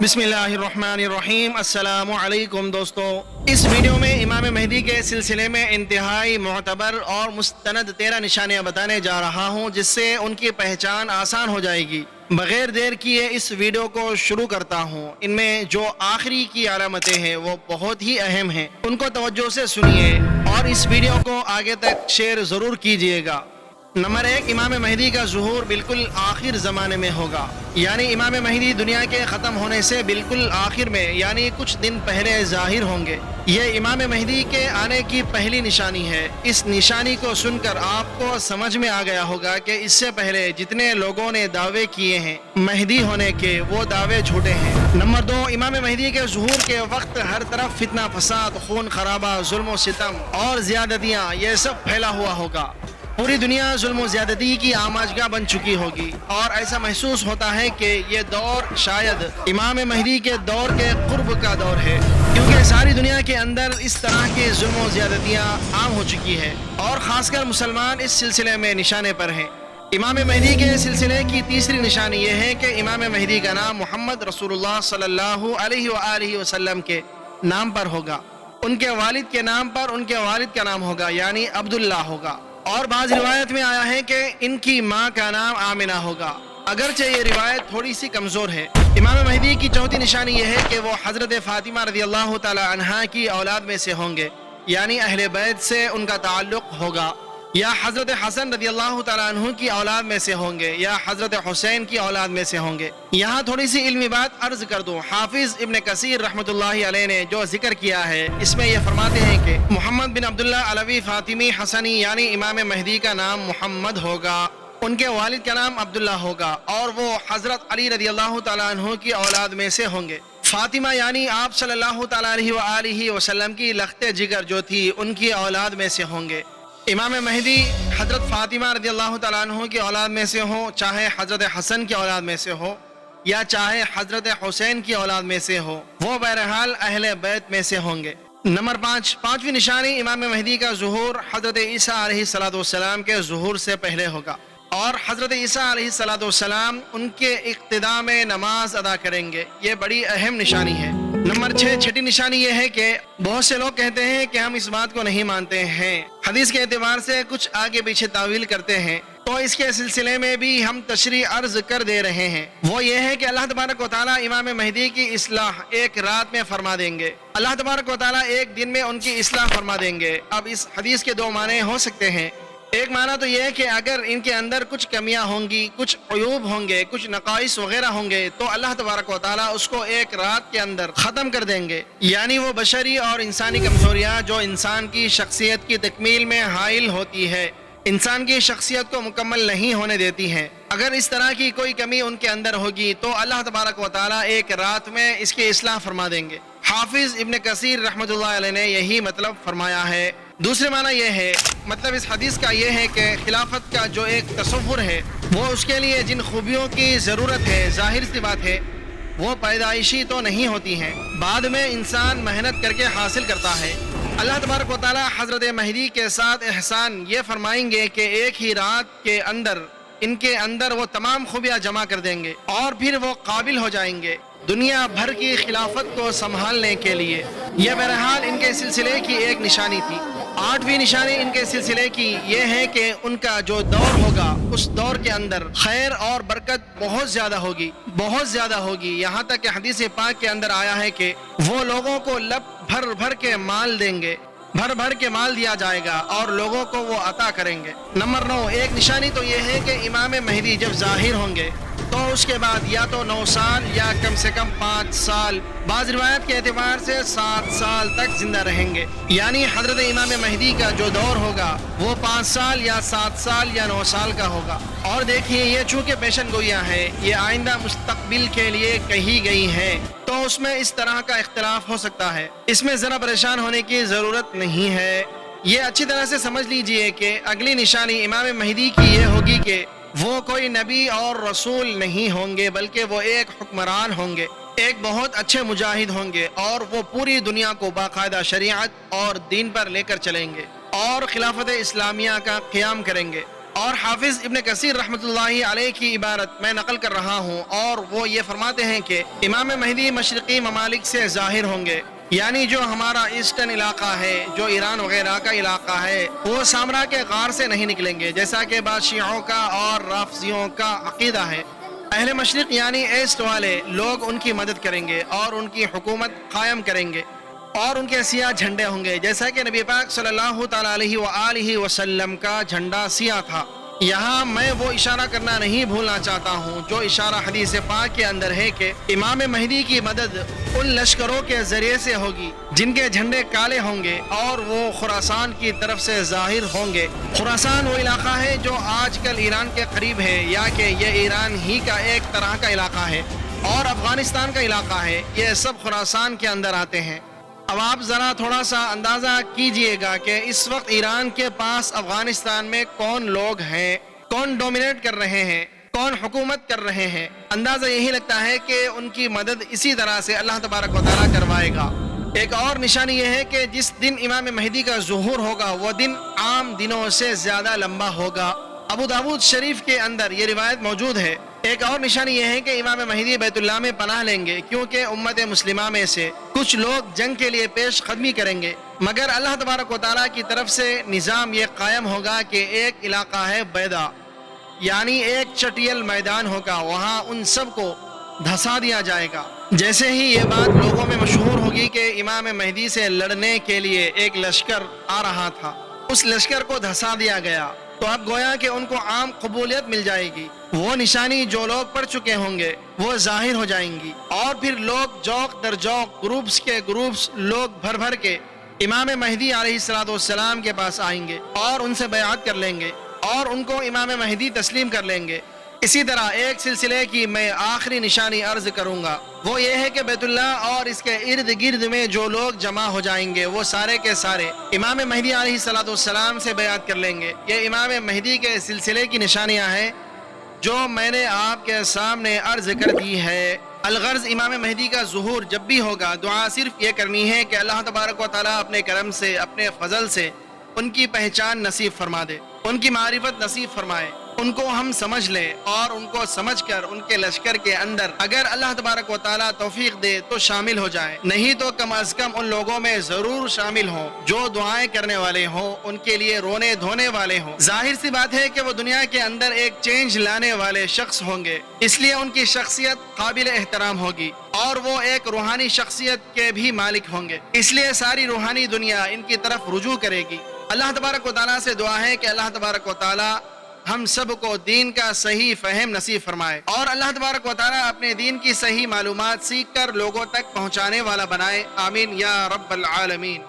بسم اللہ الرحمن الرحیم۔ السلام علیکم دوستو، اس ویڈیو میں امام مہدی کے سلسلے میں انتہائی معتبر اور مستند 13 نشانیاں بتانے جا رہا ہوں، جس سے ان کی پہچان آسان ہو جائے گی۔ بغیر دیر کیے اس ویڈیو کو شروع کرتا ہوں۔ ان میں جو آخری کی علامتیں ہیں وہ بہت ہی اہم ہیں، ان کو توجہ سے سنیے اور اس ویڈیو کو آگے تک شیئر ضرور کیجیے گا۔ نمبر 1، امام مہدی کا ظہور بالکل آخر زمانے میں ہوگا، یعنی امام مہدی دنیا کے ختم ہونے سے بالکل آخر میں یعنی کچھ دن پہلے ظاہر ہوں گے۔ یہ امام مہدی کے آنے کی پہلی نشانی ہے۔ اس نشانی کو سن کر آپ کو سمجھ میں آ گیا ہوگا کہ اس سے پہلے جتنے لوگوں نے دعوے کیے ہیں مہدی ہونے کے، وہ دعوے جھوٹے ہیں۔ نمبر 2، امام مہدی کے ظہور کے وقت ہر طرف فتنہ فساد، خون خرابہ، ظلم و ستم اور زیادتیاں یہ سب پھیلا ہوا ہوگا۔ پوری دنیا ظلم و زیادتی کی آماجگاہ بن چکی ہوگی، اور ایسا محسوس ہوتا ہے کہ یہ دور شاید امام مہدی کے دور کے قرب کا دور ہے، کیونکہ ساری دنیا کے اندر اس طرح کی ظلم و زیادتیاں عام ہو چکی ہے، اور خاص کر مسلمان اس سلسلے میں نشانے پر ہیں۔ امام مہدی کے سلسلے کی تیسری نشانی یہ ہے کہ امام مہدی کا نام محمد رسول اللہ صلی اللہ علیہ وآلہ وسلم کے نام پر ہوگا۔ ان کے والد کے نام پر ان کے والد کا نام ہوگا، یعنی عبداللہ ہوگا، اور بعض روایت میں آیا ہے کہ ان کی ماں کا نام آمنہ ہوگا، اگرچہ یہ روایت تھوڑی سی کمزور ہے۔ امام مہدی کی چوتھی نشانی یہ ہے کہ وہ حضرت فاطمہ رضی اللہ تعالی عنہا کی اولاد میں سے ہوں گے، یعنی اہل بیت سے ان کا تعلق ہوگا، یا حضرت حسن رضی اللہ تعالیٰ عنہ کی اولاد میں سے ہوں گے، یا حضرت حسین کی اولاد میں سے ہوں گے۔ یہاں تھوڑی سی علمی بات عرض کر دوں۔ حافظ ابن کثیر رحمۃ اللہ علیہ نے جو ذکر کیا ہے، اس میں یہ فرماتے ہیں کہ محمد بن عبداللہ علوی فاطمی حسنی، یعنی امام مہدی کا نام محمد ہوگا، ان کے والد کا نام عبداللہ ہوگا، اور وہ حضرت علی رضی اللہ تعالیٰ عنہ کی اولاد میں سے ہوں گے۔ فاطمہ یعنی آپ صلی اللہ تعالیٰ علیہ وآلہ وسلم کی لخت جگر جو تھی، ان کی اولاد میں سے ہوں گے۔ امام مہدی حضرت فاطمہ رضی اللہ تعالیٰ عنہ کی اولاد میں سے ہو، چاہے حضرت حسن کی اولاد میں سے ہو، یا چاہے حضرت حسین کی اولاد میں سے ہو، وہ بہرحال اہل بیت میں سے ہوں گے۔ نمبر 5، پانچویں نشانی امام مہدی کا ظہور حضرت عیسیٰ علیہ السلام کے ظہور سے پہلے ہوگا، اور حضرت عیسیٰ علیہ السلام ان کے اقتداء میں نماز ادا کریں گے۔ یہ بڑی اہم نشانی ہے۔ نمبر 6، چھٹی نشانی یہ ہے کہ بہت سے لوگ کہتے ہیں کہ ہم اس بات کو نہیں مانتے ہیں، حدیث کے اعتبار سے کچھ آگے پیچھے تعویل کرتے ہیں، تو اس کے سلسلے میں بھی ہم تشریح عرض کر دے رہے ہیں۔ وہ یہ ہے کہ اللہ تبارک و تعالیٰ امام مہدی کی اصلاح ایک رات میں فرما دیں گے، اللہ تبارک و تعالیٰ ایک دن میں ان کی اصلاح فرما دیں گے۔ اب اس حدیث کے دو معنی ہو سکتے ہیں۔ ایک معنی تو یہ ہے کہ اگر ان کے اندر کچھ کمیاں ہوں گی، کچھ عیوب ہوں گے، کچھ نقائص وغیرہ ہوں گے، تو اللہ تبارک و تعالیٰ اس کو ایک رات کے اندر ختم کر دیں گے، یعنی وہ بشری اور انسانی کمزوریاں جو انسان کی شخصیت کی تکمیل میں حائل ہوتی ہے، انسان کی شخصیت کو مکمل نہیں ہونے دیتی ہیں، اگر اس طرح کی کوئی کمی ان کے اندر ہوگی تو اللہ تبارک و تعالیٰ ایک رات میں اس کی اصلاح فرما دیں گے۔ حافظ ابن کثیر رحمۃ اللہ علیہ نے یہی مطلب فرمایا ہے۔ دوسرے معنی یہ ہے، مطلب اس حدیث کا یہ ہے کہ خلافت کا جو ایک تصور ہے، وہ اس کے لیے جن خوبیوں کی ضرورت ہے، ظاہر سی بات ہے وہ پیدائشی تو نہیں ہوتی ہیں، بعد میں انسان محنت کر کے حاصل کرتا ہے۔ اللہ تبارک و تعالیٰ حضرت مہدی کے ساتھ احسان یہ فرمائیں گے کہ ایک ہی رات کے اندر ان کے اندر وہ تمام خوبیاں جمع کر دیں گے، اور پھر وہ قابل ہو جائیں گے دنیا بھر کی خلافت کو سنبھالنے کے لیے۔ یہ بہرحال ان کے سلسلے کی ایک نشانی تھی۔ 8ویں نشانی ان کے سلسلے کی یہ ہے کہ ان کا جو دور ہوگا، اس دور کے اندر خیر اور برکت بہت زیادہ ہوگی، بہت زیادہ ہوگی، یہاں تک کہ حدیث پاک کے اندر آیا ہے کہ وہ لوگوں کو لپ بھر بھر کے مال دیں گے، بھر بھر کے مال دیا جائے گا، اور لوگوں کو وہ عطا کریں گے۔ نمبر 9، ایک نشانی تو یہ ہے کہ امام مہدی جب ظاہر ہوں گے تو اس کے بعد یا تو 9 سال یا کم سے کم 5 سال، بعض روایت کے اعتبار سے 7 سال تک زندہ رہیں گے، یعنی حضرت امام مہدی کا جو دور ہوگا وہ 5 سال یا 7 سال یا 9 سال کا ہوگا۔ اور دیکھیے، یہ چونکہ پیشن گوئیاں ہیں، یہ آئندہ مستقبل کے لیے کہی گئی ہیں، تو اس میں اس طرح کا اختلاف ہو سکتا ہے، اس میں ذرا پریشان ہونے کی ضرورت نہیں ہے۔ یہ اچھی طرح سے سمجھ لیجئے کہ اگلی نشانی امام مہدی کی یہ ہوگی کہ وہ کوئی نبی اور رسول نہیں ہوں گے، بلکہ وہ ایک حکمران ہوں گے، ایک بہت اچھے مجاہد ہوں گے، اور وہ پوری دنیا کو باقاعدہ شریعت اور دین پر لے کر چلیں گے، اور خلافت اسلامیہ کا قیام کریں گے، اور حافظ ابن کثیر رحمۃ اللہ علیہ کی عبارت میں نقل کر رہا ہوں، اور وہ یہ فرماتے ہیں کہ امام مہدی مشرقی ممالک سے ظاہر ہوں گے، یعنی جو ہمارا ایسٹرن علاقہ ہے، جو ایران وغیرہ کا علاقہ ہے، وہ سامرا کے غار سے نہیں نکلیں گے، جیسا کہ بعض شیعوں کا اور رافضیوں کا عقیدہ ہے۔ اہل مشرق یعنی ایسٹ والے لوگ ان کی مدد کریں گے اور ان کی حکومت قائم کریں گے، اور ان کے سیاہ جھنڈے ہوں گے، جیسا کہ نبی پاک صلی اللہ تعالیٰ علیہ وآلہ وسلم کا جھنڈا سیاہ تھا۔ یہاں میں وہ اشارہ کرنا نہیں بھولنا چاہتا ہوں جو اشارہ حدیث پاک کے اندر ہے کہ امام مہدی کی مدد ان لشکروں کے ذریعے سے ہوگی جن کے جھنڈے کالے ہوں گے، اور وہ خراسان کی طرف سے ظاہر ہوں گے۔ خراسان وہ علاقہ ہے جو آج کل ایران کے قریب ہے، یا کہ یہ ایران ہی کا ایک طرح کا علاقہ ہے، اور افغانستان کا علاقہ ہے، یہ سب خراسان کے اندر آتے ہیں۔ اب آپ ذرا تھوڑا سا اندازہ کیجئے گا کہ اس وقت ایران کے پاس افغانستان میں کون لوگ ہیں، کون ڈومینیٹ کر رہے ہیں، کون حکومت کر رہے ہیں۔ اندازہ یہی لگتا ہے کہ ان کی مدد اسی طرح سے اللہ تبارک و تعالیٰ کروائے گا۔ ایک اور نشانی یہ ہے کہ جس دن امام مہدی کا ظہور ہوگا وہ دن عام دنوں سے زیادہ لمبا ہوگا۔ ابو داود شریف کے اندر یہ روایت موجود ہے۔ ایک اور نشانی یہ ہے کہ امام مہدی بیت اللہ میں پناہ لیں گے، کیونکہ امت مسلمہ میں سے کچھ لوگ جنگ کے لیے پیش قدمی کریں گے، مگر اللہ تبارک و تعالیٰ کی طرف سے نظام یہ قائم ہوگا کہ ایک علاقہ ہے بیدا، یعنی ایک چٹیل میدان ہوگا، وہاں ان سب کو دھسا دیا جائے گا۔ جیسے ہی یہ بات لوگوں میں مشہور ہوگی کہ امام مہدی سے لڑنے کے لیے ایک لشکر آ رہا تھا، اس لشکر کو دھسا دیا گیا، تو اب گویا کہ ان کو عام قبولیت مل جائے گی۔ وہ نشانی جو لوگ پڑھ چکے ہوں گے وہ ظاہر ہو جائیں گی، اور پھر لوگ جوق در جوق، گروپس کے گروپس، لوگ بھر بھر کے امام مہدی علیہ السلام کے پاس آئیں گے اور ان سے بیعت کر لیں گے، اور ان کو امام مہدی تسلیم کر لیں گے۔ اسی طرح ایک سلسلے کی میں آخری نشانی عرض کروں گا، وہ یہ ہے کہ بیت اللہ اور اس کے ارد گرد میں جو لوگ جمع ہو جائیں گے وہ سارے کے سارے امام مہدی علیہ السلام سے بیعت کر لیں گے۔ یہ امام مہدی کے سلسلے کی نشانیاں ہیں جو میں نے آپ کے سامنے عرض کر دی ہے۔ الغرض امام مہدی کا ظہور جب بھی ہوگا، دعا صرف یہ کرنی ہے کہ اللہ تبارک و تعالیٰ اپنے کرم سے، اپنے فضل سے ان کی پہچان نصیب فرما دے، ان کی معرفت نصیب فرمائے، ان کو ہم سمجھ لیں، اور ان کو سمجھ کر ان کے لشکر کے اندر اگر اللہ تبارک و تعالیٰ توفیق دے تو شامل ہو جائیں، نہیں تو کم از کم ان لوگوں میں ضرور شامل ہوں جو دعائیں کرنے والے ہوں، ان کے لیے رونے دھونے والے ہوں۔ ظاہر سی بات ہے کہ وہ دنیا کے اندر ایک چینج لانے والے شخص ہوں گے، اس لیے ان کی شخصیت قابل احترام ہوگی، اور وہ ایک روحانی شخصیت کے بھی مالک ہوں گے، اس لیے ساری روحانی دنیا ان کی طرف رجوع کرے گی۔ اللہ تبارک و تعالیٰ سے دعا ہے کہ اللہ تبارک و تعالیٰ ہم سب کو دین کا صحیح فہم نصیب فرمائے، اور اللہ تبارک و تعالیٰ اپنے دین کی صحیح معلومات سیکھ کر لوگوں تک پہنچانے والا بنائے۔ آمین یا رب العالمین۔